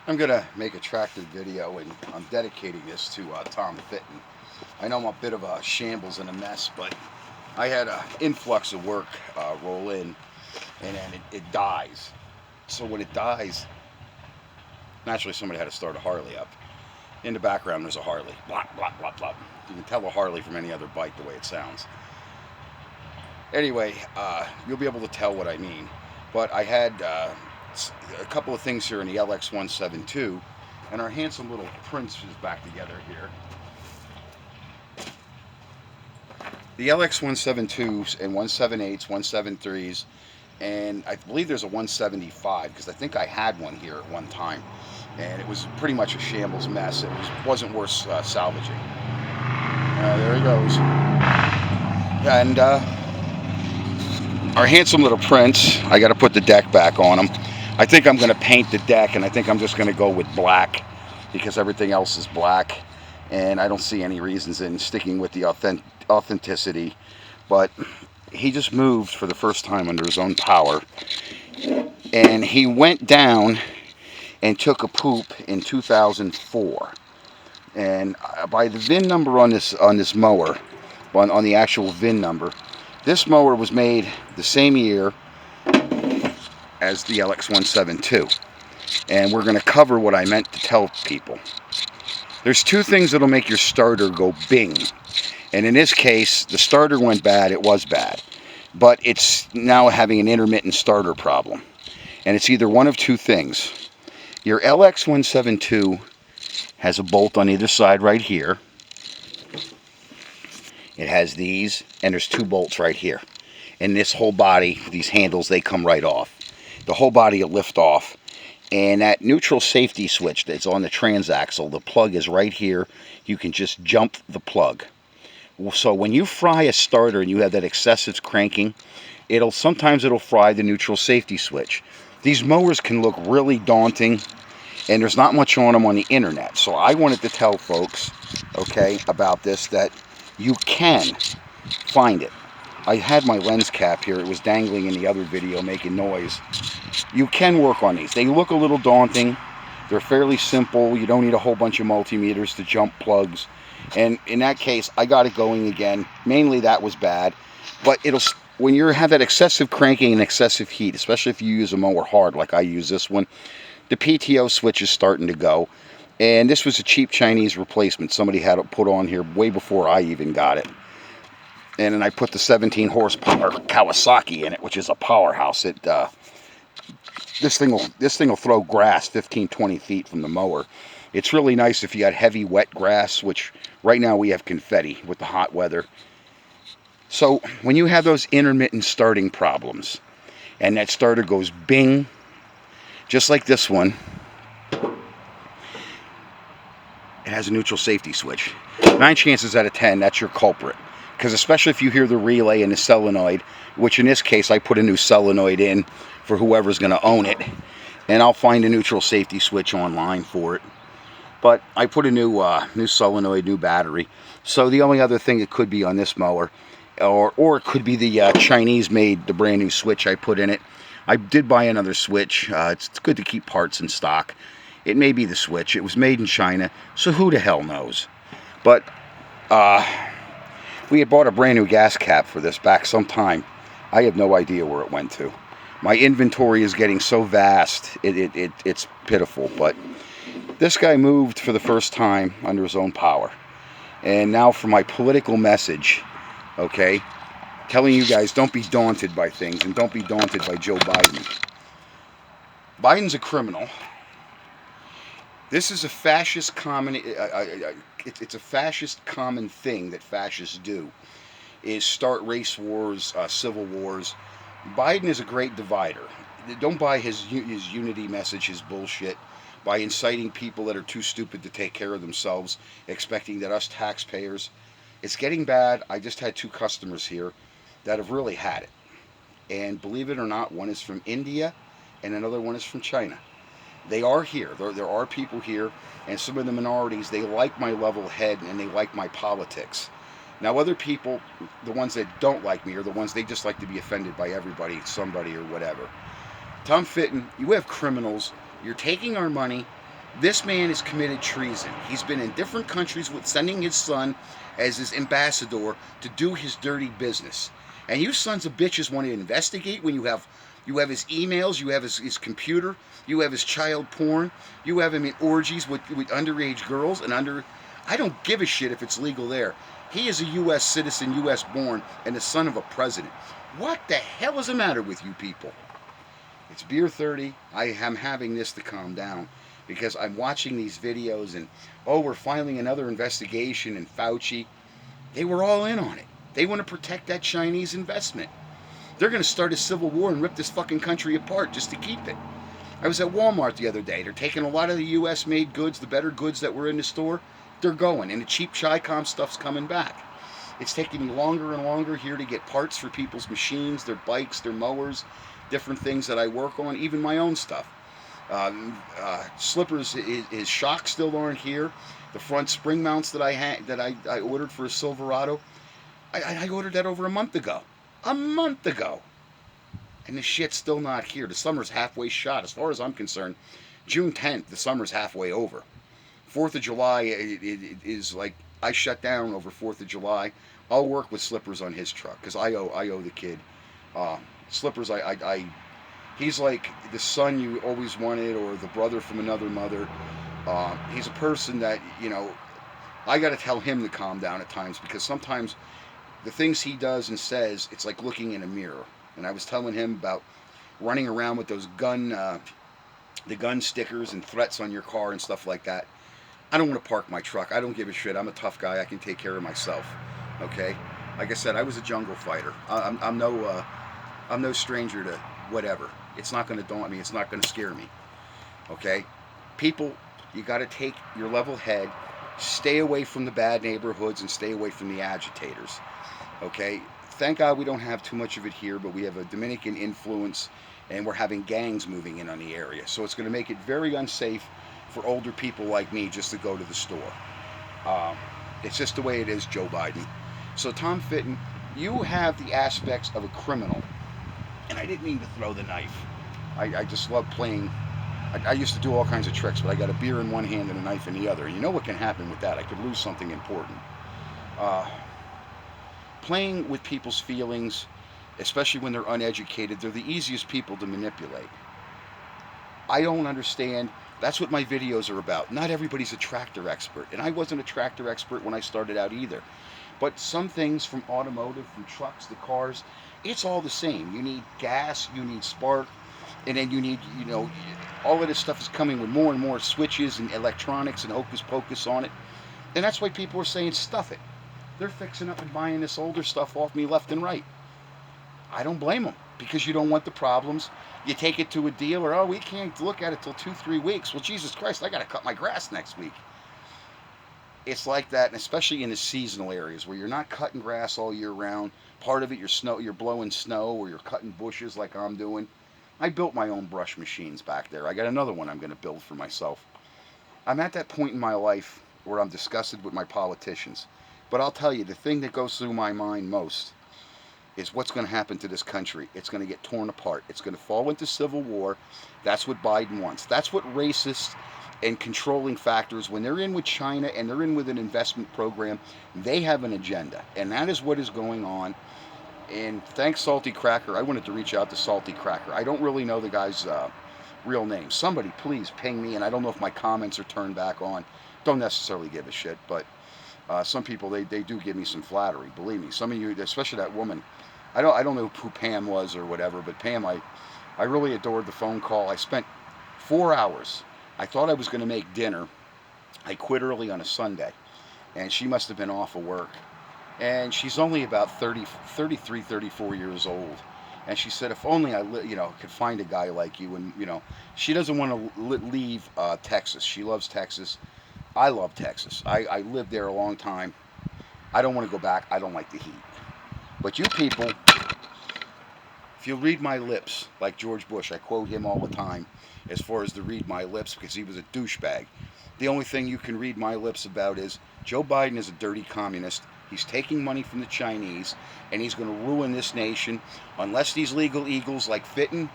I'm going to make a tractor video, and I'm dedicating this to Tom Fitton. I know I'm a bit of a shambles and a mess, but I had an influx of work roll in, and then it dies. So when it dies, naturally somebody had to start a Harley up. In the background there's a Harley. Blop, blop, blop, blop. You can tell a Harley from any other bike the way it sounds. Anyway, you'll be able to tell what I mean. But I had a couple of things here in the LX172, and our handsome little Prince is back together here. The LX172s and 178s, 173s, and I believe there's a 175 because I think I had one here at one time, and it was pretty much a shambles mess. It wasn't worth salvaging. There he goes. And our handsome little Prince, I got to put the deck back on him. I think I'm going to paint the deck, and I think I'm just going to go with black because everything else is black, and I don't see any reasons in sticking with the authenticity. But he just moved for the first time under his own power, and he went down and took a poop in 2004. And by the VIN number on this mower, on the actual VIN number, this mower was made the same year as the LX172. And we're going to cover what I meant to tell people. There's two things that'll make your starter go bing. And in this case, the starter went bad. It was bad. But it's now having an intermittent starter problem. And it's either one of two things. Your LX172 has a bolt on either side right here. It has these, and there's two bolts right here. And this whole body, these handles, they come right off. The whole body will lift off. And that neutral safety switch that's on the transaxle, the plug is right here. You can just jump the plug. So when you fry a starter and you have that excessive cranking, sometimes it'll fry the neutral safety switch. These mowers can look really daunting, and there's not much on them on the internet. So I wanted to tell folks, okay, about this, that you can find it. I had my lens cap here. It was dangling in the other video making noise. You can work on these. They look a little daunting. They're fairly simple. You don't need a whole bunch of multimeters to jump plugs. And in that case, I got it going again. Mainly that was bad. But when you have that excessive cranking and excessive heat, especially if you use a mower hard like I use this one, the PTO switch is starting to go. And this was a cheap Chinese replacement. Somebody had it put on here way before I even got it. And then I put the 17 horsepower Kawasaki in it, which is a powerhouse. This thing will throw grass 15, 20 feet from the mower. It's really nice if you got heavy wet grass, which right now we have confetti with the hot weather. So when you have those intermittent starting problems and that starter goes bing, just like this one, it has a neutral safety switch. 9 chances out of 10, that's your culprit. Because especially if you hear the relay and the solenoid, which in this case I put a new solenoid in for whoever's going to own it, and I'll find a neutral safety switch online for it. But I put a new solenoid, new battery. So the only other thing it could be on this mower, or it could be the Chinese made, the brand new switch I put in it. I did buy another switch. It's good to keep parts in stock. It may be the switch. It was made in China, so who the hell knows? But we had bought a brand new gas cap for this back some time. I have no idea where it went to. My inventory is getting so vast, it's pitiful. But this guy moved for the first time under his own power. And now for my political message, okay, telling you guys don't be daunted by things, and don't be daunted by Joe Biden. Biden's a criminal. This is a fascist it's a fascist common thing that fascists do, is start race wars, civil wars. Biden is a great divider. Don't buy his unity message, his bullshit, by inciting people that are too stupid to take care of themselves, expecting that us taxpayers. It's getting bad. I just had 2 customers here that have really had it. And believe it or not, one is from India and another one is from China. They are here. There are people here, and some of the minorities, they like my level head and they like my politics. Now other people, the ones that don't like me, are the ones they just like to be offended by everybody, somebody, or whatever. Tom Fitton, you have criminals. You're taking our money. This man has committed treason. He's been in different countries with sending his son as his ambassador to do his dirty business. And you sons of bitches want to investigate when you have his emails, you have his computer, you have his child porn, you have him in orgies with underage girls and I don't give a shit if it's legal there. He is a U.S. citizen, U.S. born, and the son of a president. What the hell is the matter with you people? It's beer 30. I am having this to calm down because I'm watching these videos and, oh, we're filing another investigation, and Fauci, they were all in on it. They want to protect that Chinese investment. They're going to start a civil war and rip this fucking country apart just to keep it. I was at Walmart the other day. They're taking a lot of the U.S. made goods, the better goods that were in the store, they're going, and the cheap Chi-Com stuff's coming back. It's taking me longer and longer here to get parts for people's machines, their bikes, their mowers, different things that I work on, even my own stuff. Slippers, his shocks still aren't here. The front spring mounts that I ordered for a Silverado, I ordered that over a month ago. A month ago. And the shit's still not here. The summer's halfway shot. As far as I'm concerned, June 10th, the summer's halfway over. 4th of July it is like, I shut down over 4th of July. I'll work with Slippers on his truck because I owe the kid. Slippers, he's like the son you always wanted or the brother from another mother. He's a person that, you know, I got to tell him to calm down at times because sometimes the things he does and says, it's like looking in a mirror. And I was telling him about running around with those the gun stickers and threats on your car and stuff like that. I don't want to park my truck. I don't give a shit. I'm a tough guy. I can take care of myself. Okay? Like I said, I was a jungle fighter. I'm no stranger to whatever. It's not going to daunt me. It's not going to scare me. Okay? People, you got to take your level head, stay away from the bad neighborhoods, and stay away from the agitators. Okay? Thank God we don't have too much of it here, but we have a Dominican influence, and we're having gangs moving in on the area. So it's going to make it very unsafe for older people like me just to go to the store. It's just the way it is, Joe Biden. So Tom Fitton, you have the aspects of a criminal. And I didn't mean to throw the knife. I just love playing. I used to do all kinds of tricks, but I got a beer in one hand and a knife in the other. You know what can happen with that? I could lose something important. Playing with people's feelings, especially when they're uneducated, they're the easiest people to manipulate. I don't understand. That's what my videos are about. Not everybody's a tractor expert, and I wasn't a tractor expert when I started out either. But some things from automotive, from trucks to cars, it's all the same. You need gas, you need spark, and then you need, you know, all of this stuff is coming with more and more switches and electronics and hocus pocus on it. And that's why people are saying stuff it. They're fixing up and buying this older stuff off me left and right. I don't blame them, because you don't want the problems. You take it to a dealer, oh, we can't look at it till 2-3 weeks. Well, Jesus Christ, I got to cut my grass next week. It's like that, and especially in the seasonal areas where you're not cutting grass all year round. Part of it, you're blowing snow, or you're cutting bushes like I'm doing. I built my own brush machines back there. I got another one I'm going to build for myself. I'm at that point in my life where I'm disgusted with my politicians. But I'll tell you, the thing that goes through my mind most is what's going to happen to this country. It's going to get torn apart. It's going to fall into civil war. That's what Biden wants. That's what racists and controlling factors, when they're in with China and they're in with an investment program, they have an agenda. And that is what is going on. And thanks, Salty Cracker. I wanted to reach out to Salty Cracker. I don't really know the guy's real name. Somebody please ping me, and I don't know if my comments are turned back on. Don't necessarily give a shit, but some people, they do give me some flattery. Believe me. Some of you, especially that woman, I don't know who Pam was or whatever, but Pam, I really adored the phone call. I spent 4 hours. I thought I was going to make dinner. I quit early on a Sunday, and she must have been off of work. And she's only about 33, 34 years old. And she said, if only I could find a guy like you. And, she doesn't want to leave Texas. She loves Texas. I love Texas. I lived there a long time. I don't want to go back. I don't like the heat. But you people, if you read my lips, like George Bush, I quote him all the time as far as to read my lips, because he was a douchebag. The only thing you can read my lips about is Joe Biden is a dirty communist. He's taking money from the Chinese, and he's going to ruin this nation unless these legal eagles like Fitton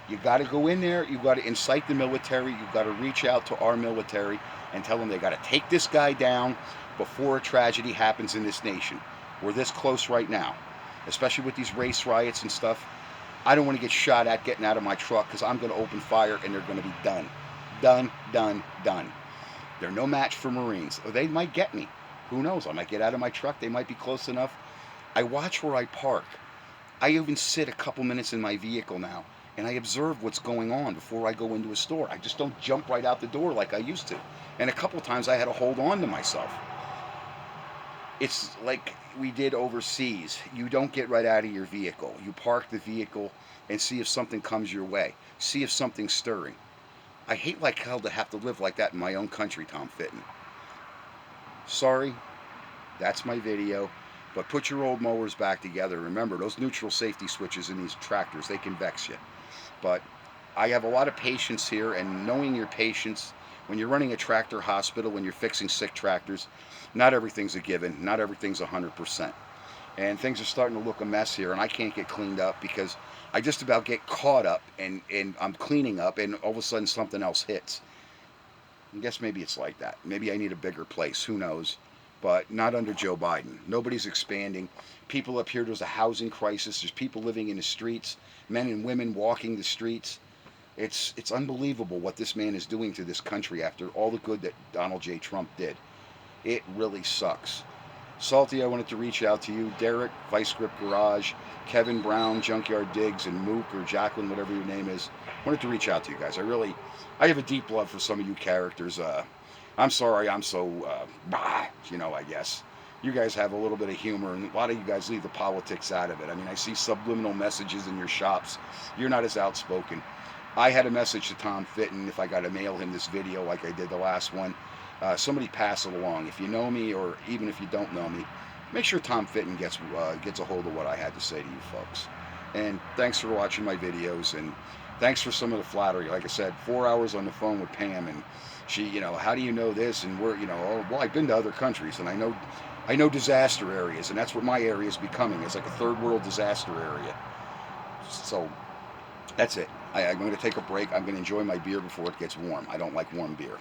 You got to go in there. You got to incite the military. You got to reach out to our military and tell them they got to take this guy down before a tragedy happens in this nation. We're this close right now, especially with these race riots and stuff. I don't want to get shot at getting out of my truck because I'm going to open fire and they're going to be done. Done, done, done. They're no match for Marines. Or they might get me. Who knows? I might get out of my truck. They might be close enough. I watch where I park. I even sit a couple minutes in my vehicle now and I observe what's going on before I go into a store. I just don't jump right out the door like I used to. And a couple times I had to hold on to myself. It's like we did overseas. You don't get right out of your vehicle. You park the vehicle and see if something comes your way. See if something's stirring. I hate like hell to have to live like that in my own country, Tom Fitton. Sorry, that's my video. But put your old mowers back together. Remember, those neutral safety switches in these tractors, they can vex you. But I have a lot of patience here, and knowing your patience, when you're running a tractor hospital, when you're fixing sick tractors, not everything's a given. Not everything's 100%. And things are starting to look a mess here, and I can't get cleaned up because I just about get caught up, and I'm cleaning up, and all of a sudden something else hits. I guess maybe it's like that. Maybe I need a bigger place. Who knows? But not under Joe Biden. Nobody's expanding. People up here, there's a housing crisis. There's people living in the streets, men and women walking the streets. It's unbelievable what this man is doing to this country after all the good that Donald J. Trump did. It really sucks. Salty, I wanted to reach out to you. Derek, Vice Grip Garage, Kevin Brown, Junkyard Digs, and Mook or Jacqueline, whatever your name is. I wanted to reach out to you guys. I have a deep love for some of you characters. I'm sorry I'm so, I guess. You guys have a little bit of humor, and a lot of you guys leave the politics out of it. I mean, I see subliminal messages in your shops. You're not as outspoken. I had a message to Tom Fitton if I got to mail him this video like I did the last one. Somebody pass it along. If you know me, or even if you don't know me, make sure Tom Fitton gets a hold of what I had to say to you folks. And thanks for watching my videos, and thanks for some of the flattery. Like I said, 4 hours on the phone with Pam, and she, how do you know this? And we're, oh, well, I've been to other countries, and I know disaster areas, and that's what my area is becoming. It's like a third world disaster area. So that's it. I'm going to take a break. I'm going to enjoy my beer before it gets warm. I don't like warm beer.